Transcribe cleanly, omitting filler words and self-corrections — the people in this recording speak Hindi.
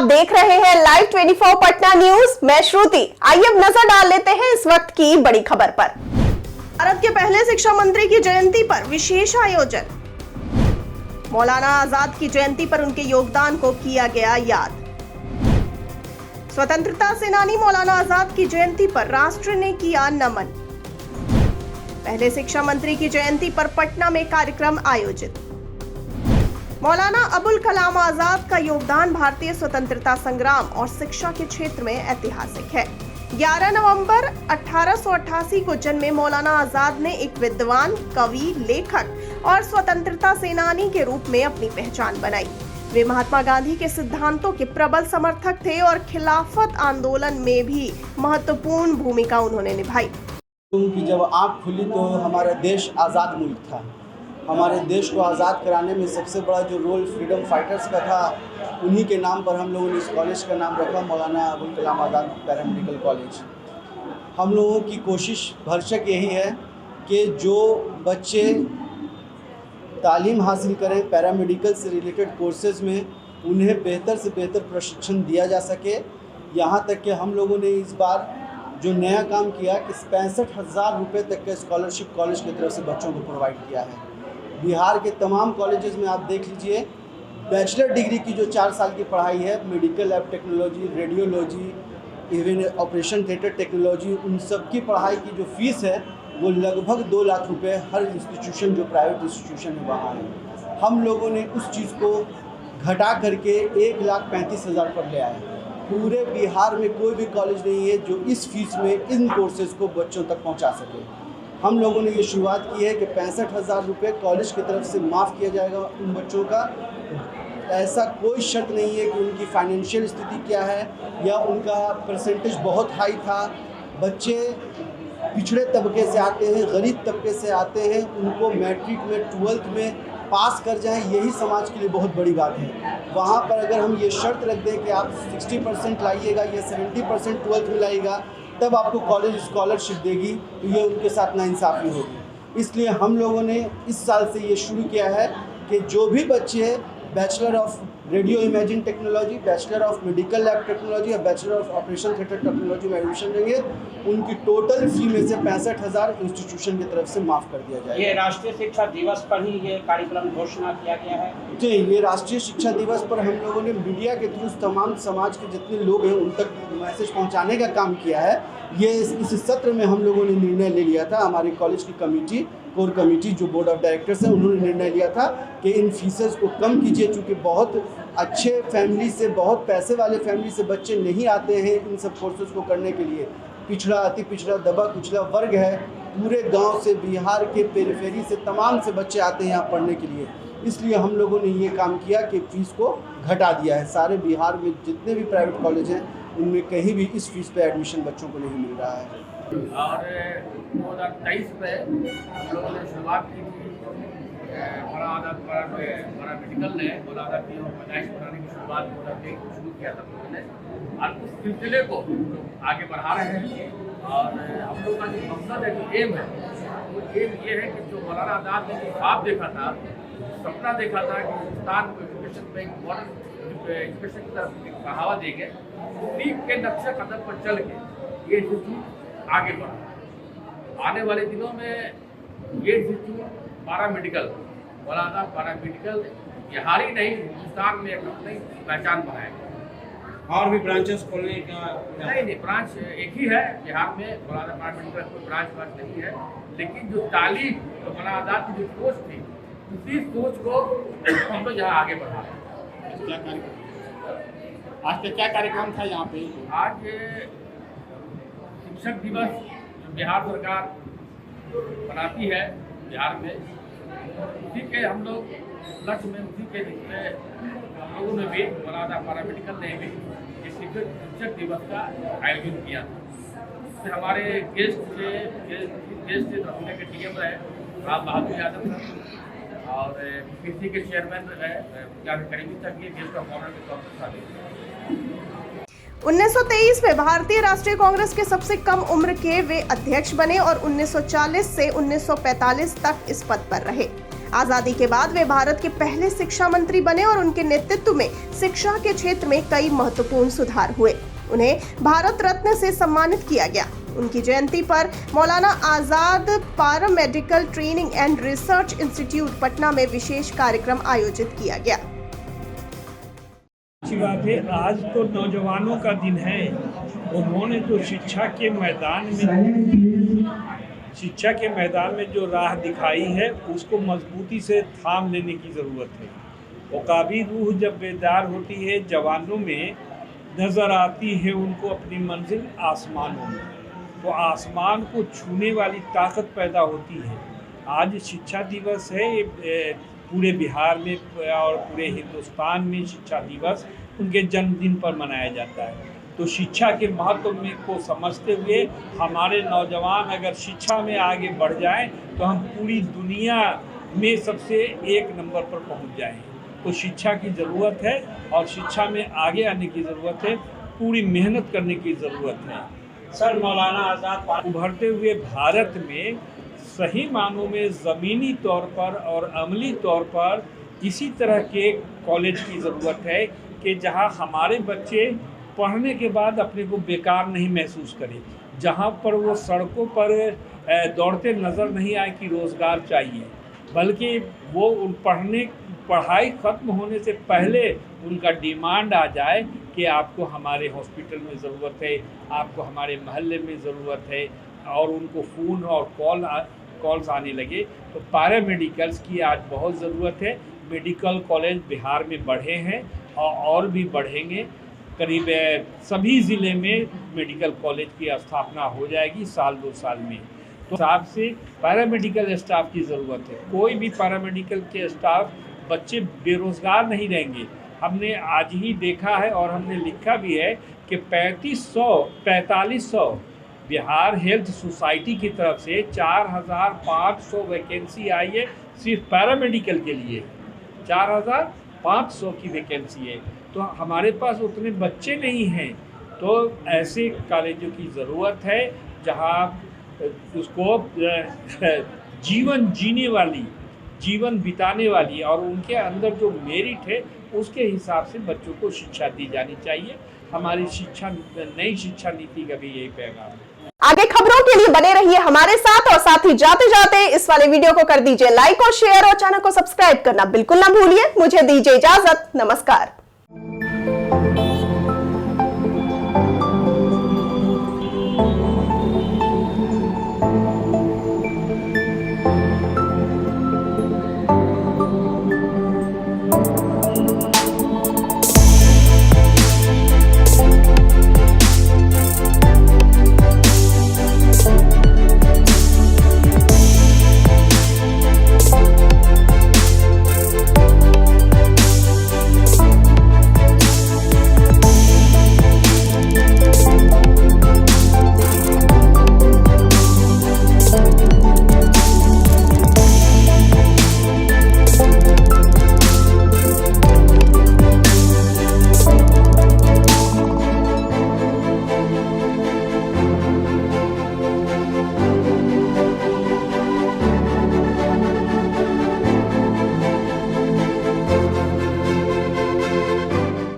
आप देख रहे हैं लाइव 24 पटना न्यूज। मैं श्रुति। आइए अब नजर डाल लेते हैं इस वक्त की बड़ी खबर पर। भारत के पहले शिक्षा मंत्री की जयंती पर विशेष आयोजन। मौलाना आजाद की जयंती पर उनके योगदान को किया गया याद। स्वतंत्रता सेनानी मौलाना आजाद की जयंती पर राष्ट्र ने किया नमन। पहले शिक्षा मंत्री की जयंती पर पटना में कार्यक्रम आयोजित। मौलाना अबुल कलाम आजाद का योगदान भारतीय स्वतंत्रता संग्राम और शिक्षा के क्षेत्र में ऐतिहासिक है। 11 नवंबर 1888 को जन्मे मौलाना आजाद ने एक विद्वान, कवि, लेखक और स्वतंत्रता सेनानी के रूप में अपनी पहचान बनाई। वे महात्मा गांधी के सिद्धांतों के प्रबल समर्थक थे और खिलाफत आंदोलन में भी महत्वपूर्ण भूमिका उन्होंने निभाई। कि जब आँख खुली तो हमारा देश आज़ाद मुल्क था। हमारे देश को आज़ाद कराने में सबसे बड़ा जो रोल फ्रीडम फाइटर्स का था, उन्हीं के नाम पर हम लोगों ने इस कॉलेज का नाम रखा मौलाना अबुल कलाम आज़ाद पैरामेडिकल कॉलेज। हम लोगों की कोशिश भरसक यही है कि जो बच्चे तालीम हासिल करें पैरामेडिकल से रिलेटेड कोर्सेज़ में, उन्हें बेहतर से बेहतर प्रशिक्षण दिया जा सके। यहाँ तक कि हम लोगों ने इस बार जो नया काम किया कि 65,000 रुपये तक का स्कॉलरशिप कॉलेज की तरफ से बच्चों को प्रोवाइड किया है। बिहार के तमाम कॉलेजेस में आप देख लीजिए, बैचलर डिग्री की जो 4 साल की पढ़ाई है, medical lab technology, radiology, even operation theatre technology, उन सब की पढ़ाई की जो फीस है वो लगभग 2 लाख रुपए हर इंस्टीट्यूशन जो प्राइवेट इंस्टीट्यूशन है वहाँ है। हम लोगों ने उस चीज़ को घटा करके 1,35,000 पर ले आए। पूरे बिहार में कोई भी कॉलेज नहीं है जो इस फीस में इन कोर्सेज़ को बच्चों तक पहुँचा सके। हम लोगों ने ये शुरुआत की है कि 65,000 रुपये कॉलेज की तरफ से माफ़ किया जाएगा उन बच्चों का। ऐसा कोई शर्त नहीं है कि उनकी फाइनेंशियल स्थिति क्या है या उनका परसेंटेज बहुत हाई था। बच्चे पिछड़े तबके से आते हैं, गरीब तबके से आते हैं, उनको मैट्रिक में 12th में पास कर जाएं, यही समाज के लिए बहुत बड़ी बात है। वहाँ पर अगर हम ये शर्त रख दें कि आप 60% लाइएगा या 70% 12th में लाइएगा तब आपको कॉलेज स्कॉलरशिप देगी, तो ये उनके साथ नाइंसाफ़ी होगी। इसलिए हम लोगों ने इस साल से ये शुरू किया है कि जो भी बच्चे bachelor of radio imaging technology, bachelor of medical lab technology और bachelor of operation theatre technology में एडमिशन लेंगे, उनकी टोटल फी में से 65,000 इंस्टीट्यूशन की तरफ से माफ़ कर दिया जाएगा। ये राष्ट्रीय शिक्षा दिवस पर ही ये कार्यक्रम घोषणा किया गया है। जी, ये राष्ट्रीय शिक्षा दिवस पर हम लोगों ने मीडिया के थ्रू तमाम समाज के जितने लोग हैं उन तक मैसेज पहुंचाने का काम किया है। ये इस सत्र में हम लोगों ने निर्णय ले लिया था, हमारे कॉलेज की कमेटी, कोर कमेटी जो बोर्ड ऑफ डायरेक्टर्स हैं, उन्होंने निर्णय लिया था कि इन फीसेस को कम कीजिए, चूँकि बहुत अच्छे फैमिली से, बहुत पैसे वाले फैमिली से बच्चे नहीं आते हैं इन सब कोर्सेज को करने के लिए। पिछड़ा, अति पिछड़ा, दबा कुचला वर्ग है, पूरे गांव से, बिहार के पेरिफेरी से तमाम से बच्चे आते हैं यहाँ पढ़ने के लिए। इसलिए हम लोगों ने ये काम किया कि फ़ीस को घटा दिया है। सारे बिहार में जितने भी प्राइवेट कॉलेज हैं उनमें कहीं भी इस फीस पे एडमिशन बच्चों को नहीं मिल रहा है। और 2023 में हम लोगों ने शुरुआत की थी पैरामेडिकल ने मौलाना की पैदाइश बनाने की शुरुआत 2023 शुरू किया था उन्होंने, और उस सिलसिले को आगे बढ़ा रहे हैं। और हम लोग का जो मकसद है, जो एम है, वो एम ये है कि जो मौलाना आजाद ने जो ख्वाब देखा था, सपना देखा था कि हिंदुस्तान को एजुकेशन में एक मॉडर्न एजुकेशन की तरफ एक बढ़ावा देंगे, उसी के नक्शे कदम पर चल के ये इंस्टीट्यूट आगे बढ़ा। आने वाले दिनों में ये इंस्टीट्यूट पैरामेडिकल, मौलाना पैरामेडिकल बिहार ही नहीं हिंदुस्तान में एक अपनी पहचान बनाएगा। और भी ब्रांचेस खोलने का? नहीं, ब्रांच एक ही है बिहार में, मौलाना पैरामेडिकल कोई ब्रांच नहीं है। लेकिन जो तालीम, जो मौलाना आजाद की जो सोच थी, उसी सोच को हम लोग यहाँ आगे बढ़ा रहे हैं। आज का क्या कार्यक्रम था यहाँ पे? आज शिक्षक दिवस जो बिहार सरकार मनाती है बिहार में, उसी के हम लोग लक्ष्य में, उसी के जिसमें हम लोगों ने भी, मौलाना पैरामेडिकल ने भी इस शिक्षक दिवस का आयोजन किया था। हमारे गेस्ट रखने के DM रहे राम बहादुर यादव सर, और पीसी के चेयरमैन करीबी तक ये गेस्ट ऑफ ऑनर के तौर पर शामिल। 1923 में भारतीय राष्ट्रीय कांग्रेस के सबसे कम उम्र के वे अध्यक्ष बने और 1940 से 1945 तक इस पद पर रहे। आजादी के बाद वे भारत के पहले शिक्षा मंत्री बने और उनके नेतृत्व में शिक्षा के क्षेत्र में कई महत्वपूर्ण सुधार हुए। उन्हें भारत रत्न से सम्मानित किया गया। उनकी जयंती पर Maulana Azad paramedical training and research institute Patna में विशेष कार्यक्रम आयोजित किया गया। अच्छी बात है, आज तो नौजवानों का दिन है। उन्होंने जो शिक्षा के मैदान में जो राह दिखाई है उसको मजबूती से थाम लेने की ज़रूरत है। औकाबी रूह जब बेदार होती है, जवानों में नज़र आती है उनको अपनी मंजिल आसमानों में, तो आसमान को छूने वाली ताकत पैदा होती है। आज शिक्षा दिवस है, पूरे बिहार में और पूरे हिंदुस्तान में शिक्षा दिवस उनके जन्मदिन पर मनाया जाता है। तो शिक्षा के महत्व में को समझते हुए हमारे नौजवान अगर शिक्षा में आगे बढ़ जाएं तो हम पूरी दुनिया में सबसे एक नंबर पर पहुंच जाएं। तो शिक्षा की ज़रूरत है और शिक्षा में आगे आने की ज़रूरत है, पूरी मेहनत करने की ज़रूरत है। सर, मौलाना आज़ाद उभरते हुए भारत में सही मानों में ज़मीनी तौर पर और अमली तौर पर इसी तरह के कॉलेज की ज़रूरत है कि जहां हमारे बच्चे पढ़ने के बाद अपने को बेकार नहीं महसूस करें, जहां पर वो सड़कों पर दौड़ते नज़र नहीं आए कि रोज़गार चाहिए, बल्कि वो पढ़ाई ख़त्म होने से पहले उनका डिमांड आ जाए कि आपको हमारे हॉस्पिटल में ज़रूरत है, आपको हमारे महल्ले में ज़रूरत है, और उनको फ़ोन और कॉल्स आने लगे। तो पैरामेडिकल्स की आज बहुत ज़रूरत है। मेडिकल कॉलेज बिहार में बढ़े हैं और भी बढ़ेंगे। करीब सभी ज़िले में मेडिकल कॉलेज की स्थापना हो जाएगी साल 2 साल में। तो हिसाब से पैरामेडिकल स्टाफ की ज़रूरत है। कोई भी पैरामेडिकल के स्टाफ बच्चे बेरोज़गार नहीं रहेंगे। हमने आज ही देखा है और हमने लिखा भी है कि 4500 बिहार हेल्थ सोसाइटी की तरफ से 4500 वैकेंसी आई है सिर्फ पैरामेडिकल के लिए। 4500 की वैकेंसी है। तो हमारे पास उतने बच्चे नहीं हैं। तो ऐसे कॉलेजों की ज़रूरत है जहां उसको जीवन जीने वाली, जीवन बिताने वाली और उनके अंदर जो मेरिट है उसके हिसाब से बच्चों को शिक्षा दी जानी चाहिए। हमारी नई शिक्षा नीति का भी यही पैगाम है। आगे खबरों के लिए बने रहिए हमारे साथ, और साथ ही जाते जाते इस वाले वीडियो को कर दीजिए लाइक और शेयर, और चैनल को सब्सक्राइब करना बिल्कुल ना भूलिए। मुझे दीजिए इजाजत, नमस्कार।